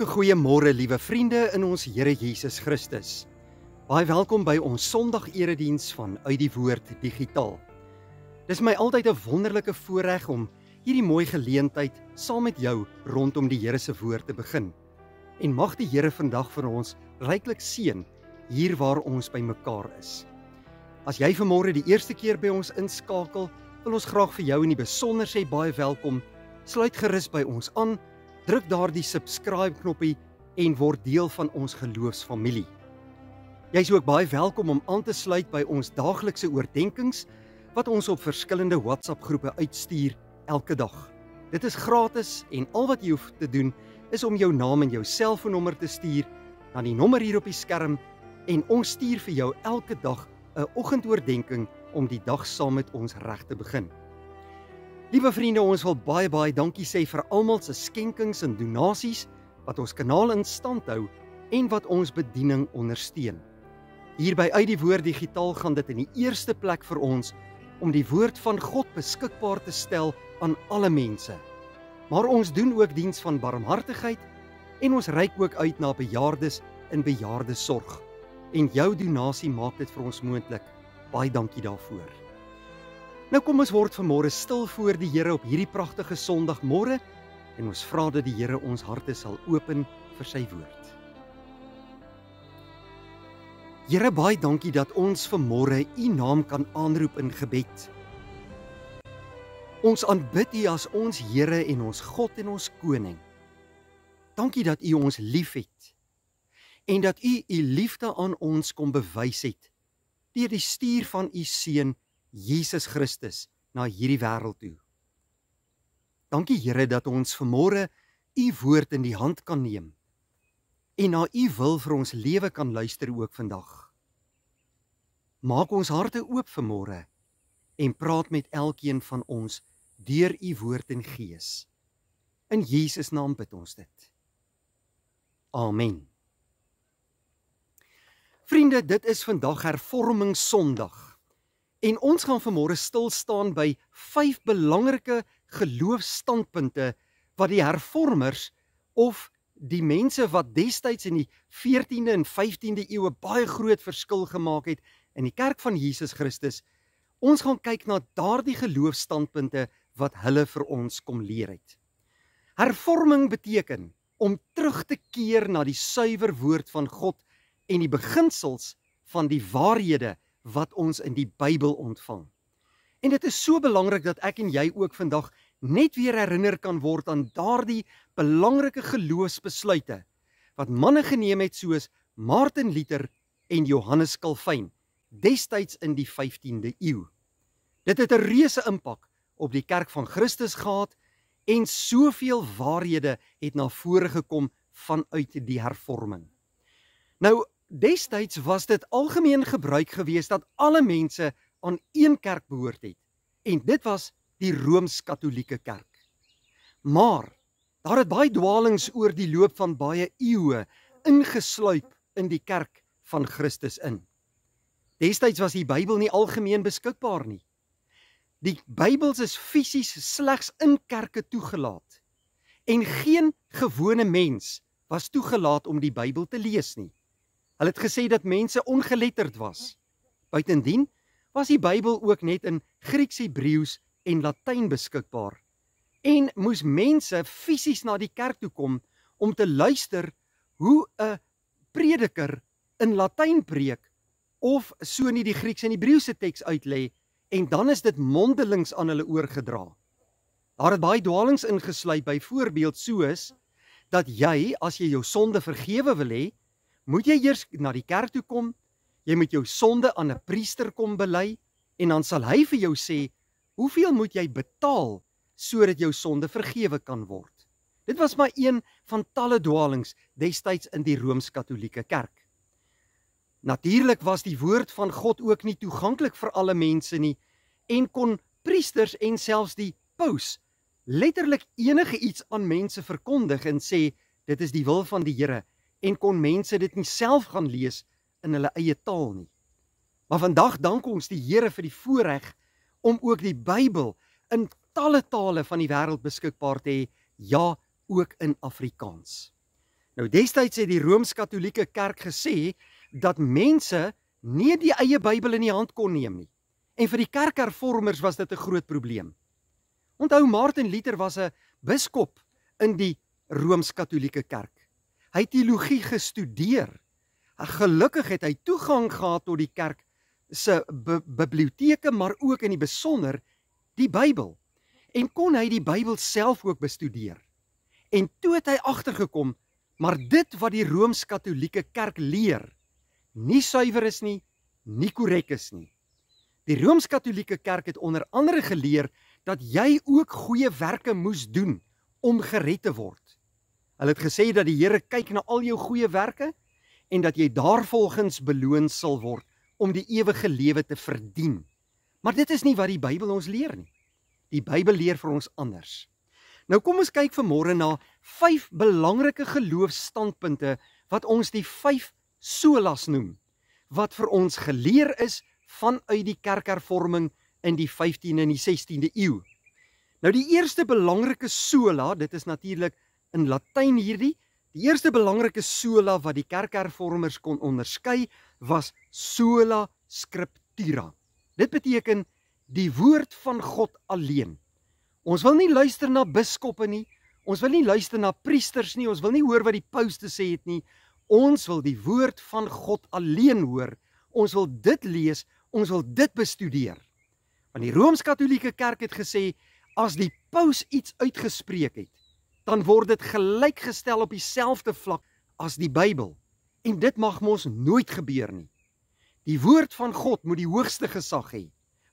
Hartlike goeiemôre, liewe vriende in ons Here Jesus Christus. Baie welkom by ons Sondag-erediens van Uit die Woord Digitaal. Dis my altyd 'n wonderlike voorreg om hierdie mooi geleentheid saam met jou rondom die Here se woord te begin. En mag die Here vandag vir ons ryklik seën hier waar ons by mekaar is. As jy vanmôre die eerste keer by ons inskakel, wil ons graag vir jou in die besonder sê baie welkom. Sluit gerus by ons aan. Druk daar die subscribe knoppie en word deel van ons geloofsfamilie. Jy is ook baie welkom om aan te sluit by ons daaglikse oordeenkings wat ons op verskillende WhatsApp groepe uitstuur elke dag. Dit is gratis en al wat jy hoef te doen is om jou naam en jou selfoonnommer te stuur na die nommer hier op die skerm en ons stuur vir jou elke dag 'n oggendoordenkings om die dag saam met ons reg te begin. Liewe vriende, ons wil baie dankie sê vir almal se skenkings en donasies wat ons kanaal in stand hou en wat ons bediening ondersteun. Hier by Uit die Woord Digitaal gaan dit in die eerste plek vir ons om die woord van God beskikbaar te stel aan alle mense. Maar ons doen ook diens van barmhartigheid en ons reik ook uit na bejaardes in bejaardesorg. En jou donasie maak dit vir ons moontlik. Baie dankie daarvoor. Nou kom ons word vanmôre stil voor die Here op hierdie pragtige Sondagmôre en ons vra dat die Here ons harte sal open vir sy woord. Here, baie dankie dat ons vanmôre U naam kan aanroep in gebed. Ons aanbid U as ons Here en ons God en ons Koning. Dankie dat U ons liefhet en dat U U liefde aan ons kom bewys het deur die stuur van U Seun Jesus Christus na hierdie wêreld toe. Dankie Here dat ons vanmôre U woord in die hand kan neem en na U wil vir ons lewe kan luister ook vandag. Maak ons harte oop vanmôre en praat met elkeen van ons deur U woord en gees. In Jesus naam bid ons dit. Amen. Vriende, dit is vandag Hervormingssondag. En ons gaan vanmôre stil staan by 5 belangrike geloofsstandpunte wat die hervormers of die mense wat destyds in die 14de en 15de eeue baie groot verskil gemaak het in die kerk van Jesus Christus. Ons gaan kyk na daardie geloofsstandpunte wat hulle vir ons kom leer het. Hervorming beteken om terug te keer na die suiwer woord van God en die beginsels van die waarhede wat ons in die Bybel ontvang. En dit is so belangrik dat ek en jy ook vandag net weer herinner kan word aan daardie belangrike geloofsbesluite wat manne geneem het soos Martin Luther en Johannes Calvin destyds in die 15de eeu. Dit het 'n reuse impak op die kerk van Christus gehad en soveel waarhede het na vore gekom vanuit die hervorming. Nou, destyds was dit algemeen gebruik geweest dat alle mense aan een kerk behoort het, en dit was die Rooms-Katolieke kerk. Maar, daar het baie dwalings oor die loop van baie eeue ingesluip in die kerk van Christus in. Destyds was die Bybel nie algemeen beskikbaar nie. Die Bybels is fisies slegs in kerke toegelaat, en geen gewone mens was toegelaat om die Bybel te lees nie. Hulle het gesê dat mense ongeletterd was. Buitendien was die Bybel ook net in Grieks, Hebreëus en Latyn beskikbaar. En moes mense fisies na die kerk toe kom om te luister hoe 'n prediker in Latyn preek of so nie die Grieks en Hebreëse teks uitlê en dan is dit mondelings aan hulle oorgedra. Daar het baie dwalings ingesluit, byvoorbeeld soos dat jy, as jy jou sonde vergewe wil hê, moet jy eers na die kerk toe kom, jy moet jou sonde aan 'n priester kom bely, en dan sal hy vir jou sê, hoeveel moet jy betaal, sodat jou sonde vergewe kan word. Dit was maar een van talle dwalings destyds in die Rooms-Katolieke kerk. Natuurlik was die woord van God ook nie toeganklik vir alle mense nie, en kon priesters en selfs die paus letterlik enige iets aan mense verkondig en sê, dit is die wil van die Here, en kon mense dit nie self gaan lees in hulle eie taal nie. Maar vandag dank ons die Here vir die voorreg om ook die Bybel in talle tale van die wêreld beskikbaar te hê, ja, ook in Afrikaans. Nou destyds het die Rooms-Katolieke Kerk gesê dat mense nie die eie Bybel in die hand kon neem nie. En vir die kerkhervormers was dit 'n groot probleem. Onthou, Martin Luther was 'n biskop in die Rooms-Katolieke Kerk. Hy het teologie gestudeer. Gelukkig het hy toegang gehad tot die kerk se biblioteke, maar ook in die besonder die Bybel. En kon hy die Bybel self ook bestudeer. En toe het hy agtergekom, maar dit wat die Rooms-Katolieke Kerk leer, nie suiwer is nie, nie korrek is nie. Die Rooms-Katolieke Kerk het onder andere geleer dat jy ook goeie werke moes doen om gered te word. Hulle het gesê dat die Here kyk na al jou goeie werke en dat jy daarvolgens beloon sal word om die ewige lewe te verdien. Maar dit is nie wat die Bybel ons leer nie. Die Bybel leer vir ons anders. Nou kom ons kyk vanmôre na 5 belangrike geloofsstandpunte wat ons die 5 solas noem, wat vir ons geleer is vanuit die kerkhervorming in die 15de en die 16de eeu. Nou die eerste belangrike sola, dit is natuurlik in Latyn hierdie, die eerste belangrike sola wat die kerkhervormers kon onderskei, was sola scriptura. Dit beteken die woord van God alleen. Ons wil nie luister na biskoppe nie, ons wil nie luister na priesters nie, ons wil nie hoor wat die paus te sê het nie, ons wil die woord van God alleen hoor, ons wil dit lees, ons wil dit bestudeer. Want die Rooms-Katolieke Kerk het gesê, as die paus iets uitgespreek het, dan word dit gelykgestel op dieselfde vlak as die Bybel. En dit mag mos nooit gebeur nie. Die woord van God moet die hoogste gesag hê,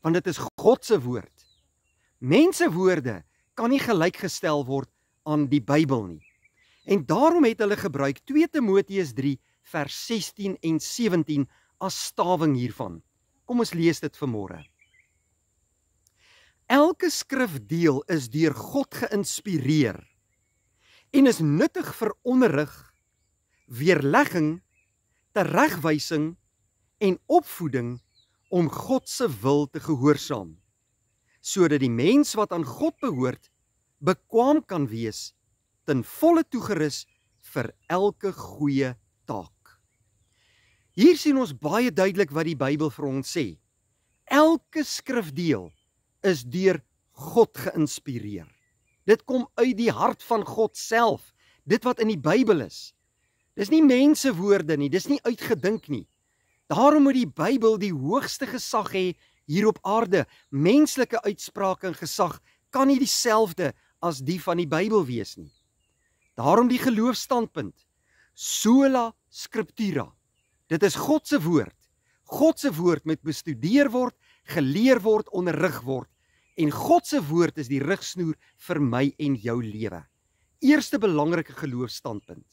want dit is God se woord. Mensewoorde kan nie gelykgestel word aan die Bybel nie. En daarom het hulle gebruik 2 Timoteus 3 vers 16 en 17 as stawing hiervan. Kom ons lees dit vanmôre. Elke skrifdeel is deur God geïnspireer en is nuttig vir onderrig, weerlegging, teregwysing en opvoeding om God se wil te gehoorsaam, sodat die mens wat aan God behoort, bekwaam kan wees, ten volle toegerus vir elke goeie taak. Hier sien ons baie duidelik wat die Bybel vir ons sê. Elke skrifdeel is deur God geïnspireer. Dit kom uit die hart van God self, dit wat in die Bybel is. Dis nie mensewoorde nie, dis nie uitgedink nie. Daarom moet die Bybel die hoogste gesag hê hier op aarde. Menslike uitsprake en gesag kan nie dieselfde as die van die Bybel wees nie. Daarom die geloofstandpunt, sola scriptura. Dit is God se woord. God se woord moet bestudeer word, geleer word, onderrig word. En God se woord is die rigsnoer vir my en jou lewe. Eerste belangrike geloofstandpunt.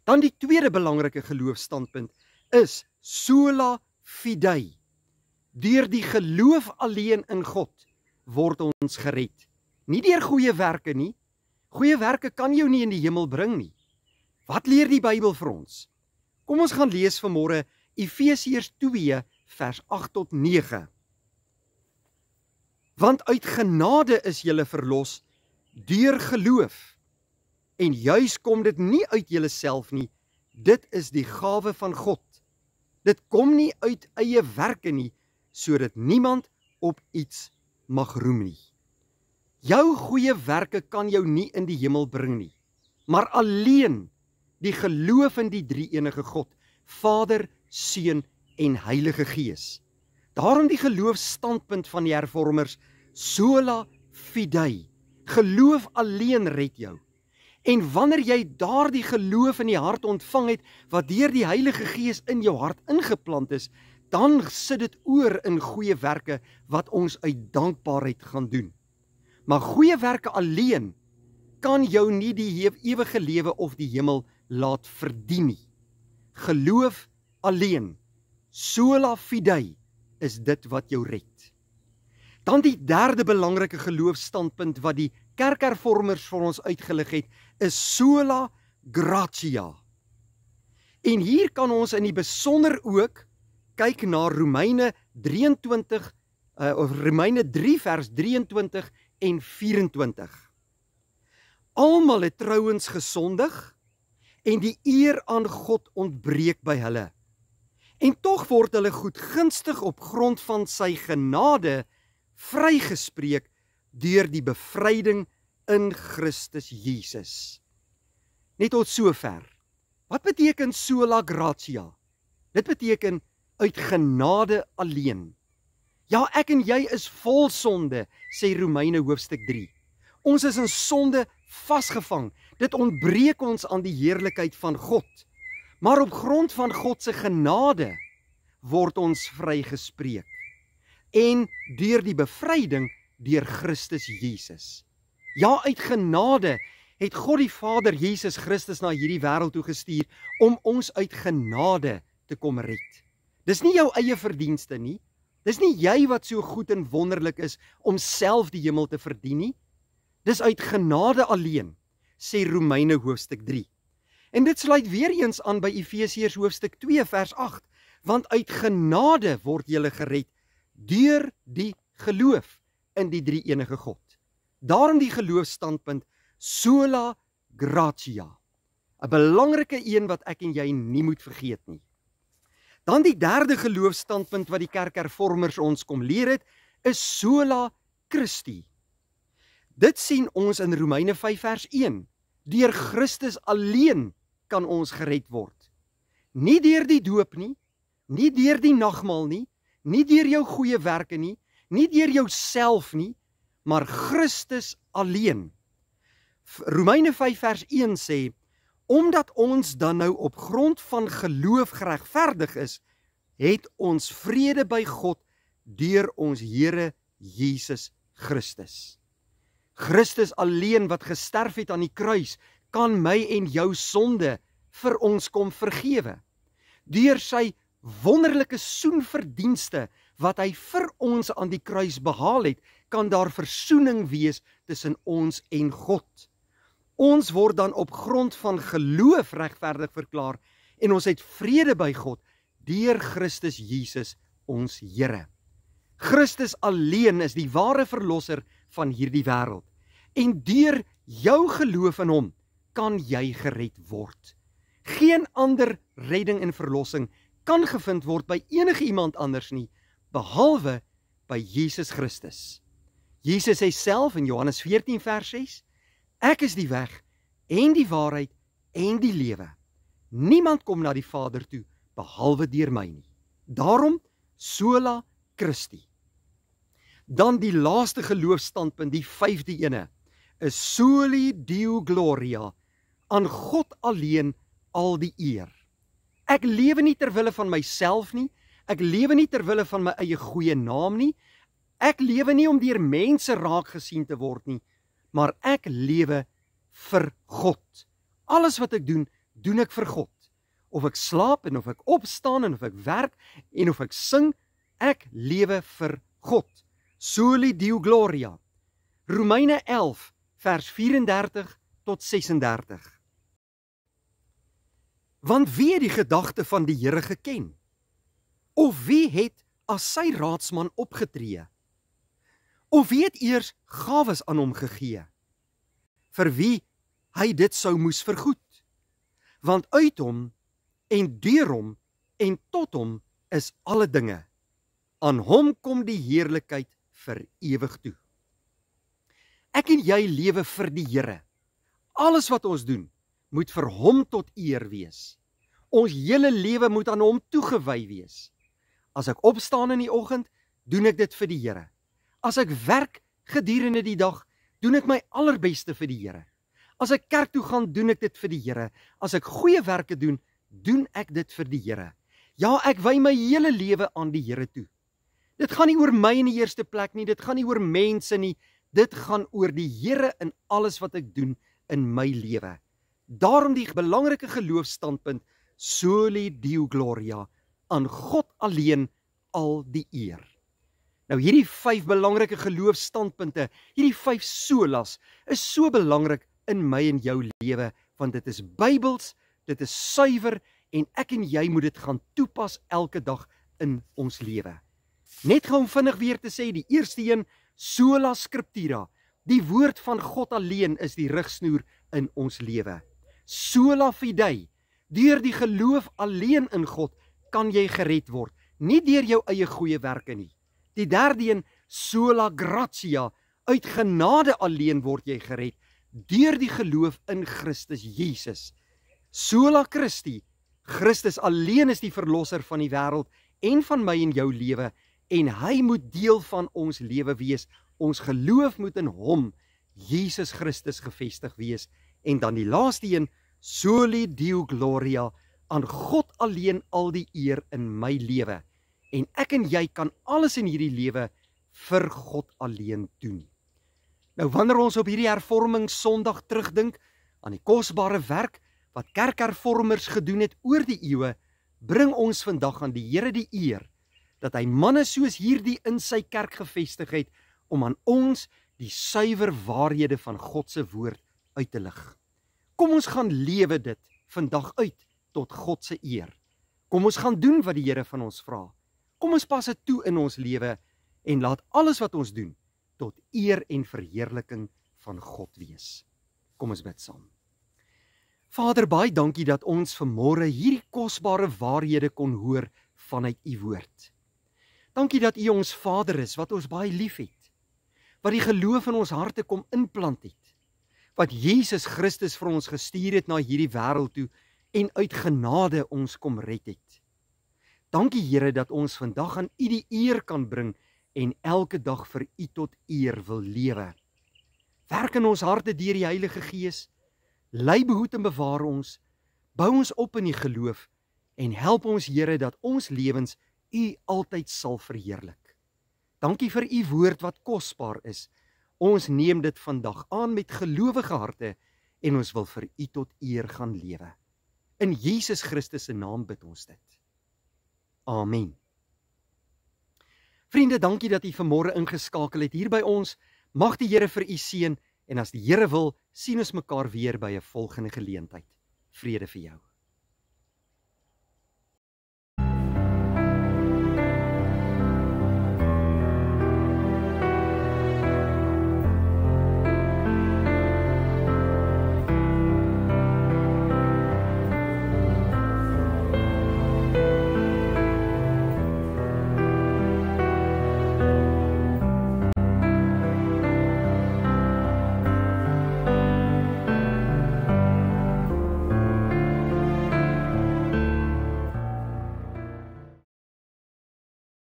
Dan die tweede belangrike geloofstandpunt is sola fide. Deur die geloof alleen in God word ons gered. Nie deur goeie werke nie. Goeie werke kan jou nie in die hemel bring nie. Wat leer die Bybel vir ons? Kom ons gaan lees vanmôre Efesiërs 2 vers 8 tot 9. Want uit genade is julle verlos deur geloof. En juis kom dit nie uit julleself nie, dit is die gawe van God. Dit kom nie uit eie werke nie, sodat niemand op iets mag roem nie. Jou goeie werke kan jou nie in die hemel bring nie, maar alleen die geloof in die drie-enige God, Vader, Seun en Heilige Gees. Daarom die geloofstandpunt van die hervormers, sola fide, geloof alleen red jou. En wanneer jy daardie geloof in die hart ontvang het, wat deur die Heilige Gees in jou hart ingeplant is, dan sit dit oor in goeie werke wat ons uit dankbaarheid gaan doen. Maar goeie werke alleen kan jou nie die ewige lewe of die hemel laat verdien nie. Geloof alleen, sola fide, is dit wat jou red. Dan die derde belangrike geloofstandpunt wat die kerkhervormers vir ons uitgelig het, is sola gratia. En hier kan ons in die besonder ook kyk na Romeine 3 vers 23 en 24. Almal het trouens gesondig en die eer aan God ontbreek by hulle. En tog word hulle goedgunstig op grond van sy genade vrygespreek deur die bevryding in Christus Jesus. Net tot sover. Wat beteken sola gratia? Dit beteken uit genade alleen. Ja, ek en jy is vol sonde, sê Romeine hoofstuk 3. Ons is in sonde vasgevang. Dit ontbreek ons aan die heerlikheid van God. Maar op grond van God se genade word ons vrygespreek. En deur die bevryding deur Christus Jesus. Ja, uit genade het God die Vader Jesus Christus na hierdie wêreld toe gestuur om ons uit genade te kom red. Dis nie jou eie verdienste nie. Dis nie jy wat so goed en wonderlik is om self die hemel te verdien nie. Dis uit genade alleen, sê Romeine hoofstuk 3. En dit sluit weer eens aan by Efesiërs hoofstuk 2 vers 8, want uit genade word julle gered deur die geloof in die drie-enige God. Daarom die geloofsstandpunt sola gratia. 'n Belangrike een wat ek en jy nie moet vergeet nie. Dan die derde geloofsstandpunt wat die kerkhervormers ons kom leer het, is sola Christi. Dit sien ons in Romeine 5 vers 1. Deur Christus alleen kan ons gered word. Nie deur die doop nie, nie deur die nagmaal nie, nie deur jou goeie werke nie, nie deur jouself nie, maar Christus alleen. Romeine 5 vers 1 sê, omdat ons dan nou op grond van geloof geregverdig is, het ons vrede by God deur ons Here Jesus Christus. Christus alleen wat gesterf het aan die kruis, kan my en jou sonde vir ons kom vergewe. Deur sy wonderlike soenverdienste wat hy vir ons aan die kruis behaal het, kan daar versoening wees tussen ons en God. Ons word dan op grond van geloof regverdig verklaar en ons het vrede by God deur Christus Jesus ons Here. Christus alleen is die ware verlosser van hierdie wêreld. En deur jou geloof in hom kan jy gered word. Geen ander redding en verlossing kan gevind word by enige iemand anders nie, behalwe by Jesus Christus. Jesus sê self in Johannes 14 vers 6, ek is die weg en die waarheid en die lewe. Niemand kom na die Vader toe, behalwe deur my nie. Daarom sola Christi. Dan die laaste geloofsstandpunt, die 5de ene, is soli Deo gloria, aan God alleen al die eer. Ek lewe nie ter wille van myself nie, ek lewe nie ter wille van my eie goeie naam nie, ek lewe nie om deur mense raak gesien te word nie, maar ek lewe vir God. Alles wat ek doen, doen ek vir God. Of ek slaap en of ek opstaan en of ek werk en of ek sing, ek lewe vir God. Soli Deo gloria. Romeine 11 vers 34 tot 36. Want wie het die gedagte van die Here geken? Of wie het as sy raadsman opgetree? Of wie het eers gawes aan hom gegee? Vir wie hy dit sou moes vergoed? Want uit hom en deur hom en tot hom is alle dinge. Aan hom kom die heerlikheid vir ewig toe. Ek en jy lewe vir die Here. Alles wat ons doen, moet vir hom tot eer wees. Ons hele lewe moet aan hom toegewy wees. As ek opstaan in die oggend, doen ek dit vir die Here. As ek werk gedurende die dag, doen ek my allerbeste vir die Here. As ek kerk toe gaan, doen ek dit vir die Here. As ek goeie werke doen, doen ek dit vir die Here. Ja, ek wy my hele lewe aan die Here toe. Dit gaan nie oor my in die eerste plek nie, dit gaan nie oor mense nie, dit gaan oor die Here in alles wat ek doen in my lewe. Daarom die belangrike geloofsstandpunt, soli Deo gloria, aan God alleen al die eer. Nou hierdie 5 belangrike geloofsstandpunte, hierdie 5 solas, is so belangrik in my en jou lewe, want dit is Bybels, dit is suiwer, en ek en jy moet dit gaan toepas elke dag in ons lewe. Net gou om vinnig weer te sê, die eerste een, sola scriptura, die woord van God alleen is die rigsnoer in ons lewe. sola fide, deur die geloof alleen in God, kan jy gered word, nie deur jou eie goeie werke nie. Die derde een, sola gratia, uit genade alleen word jy gered, deur die geloof in Christus Jesus. Sola Christi, Christus alleen is die verlosser van die wêreld en van my en jou lewe, en hy moet deel van ons lewe wees. Ons geloof moet in hom, Jesus Christus, gevestig wees. En dan die laaste een, soli Deo gloria, aan God alleen al die eer in my lewe. En ek en jy kan alles in hierdie lewe vir God alleen doen. Nou wanneer ons op hierdie hervormingssondag terugdink aan die kosbare werk wat kerkhervormers gedoen het oor die eeue, bring ons vandag aan die Here die eer dat hy manne soos hierdie in sy kerk gevestig het om aan ons die suiwer waarhede van God se woord uit te lig. Kom ons gaan lewe dit vandag uit tot God se eer. Kom ons gaan doen wat die Here van ons vra. Kom ons pas dit toe in ons lewe en laat alles wat ons doen tot eer en verheerliking van God wees. Kom ons bid saam. Vader, baie dankie dat ons vanmôre hierdie kosbare waarhede kon hoor vanuit u woord. Dankie dat u ons Vader is wat ons baie liefhet, wat die geloof in ons harte kom inplant het, wat Jesus Christus vir ons gestuur het na hierdie wêreld toe en uit genade ons kom red het. Dankie Here dat ons vandag aan u die eer kan bring en elke dag vir u tot eer wil lewe. Werk in ons harte deur die Heilige Gees, lei, behoed en bewaar ons, bou ons op in die geloof en help ons Here dat ons lewens u altyd sal verheerlik. Dankie vir u woord wat kosbaar is. Ons neem dit vandag aan met gelowige harte en ons wil vir u tot eer gaan lewe. In Jesus Christus se naam bid ons dit. Amen. Vriende, dankie dat u vanmôre ingeskakel het hier by ons. Mag die Here vir u seën en as die Here wil, sien ons mekaar weer by 'n volgende geleentheid. Vrede vir jou.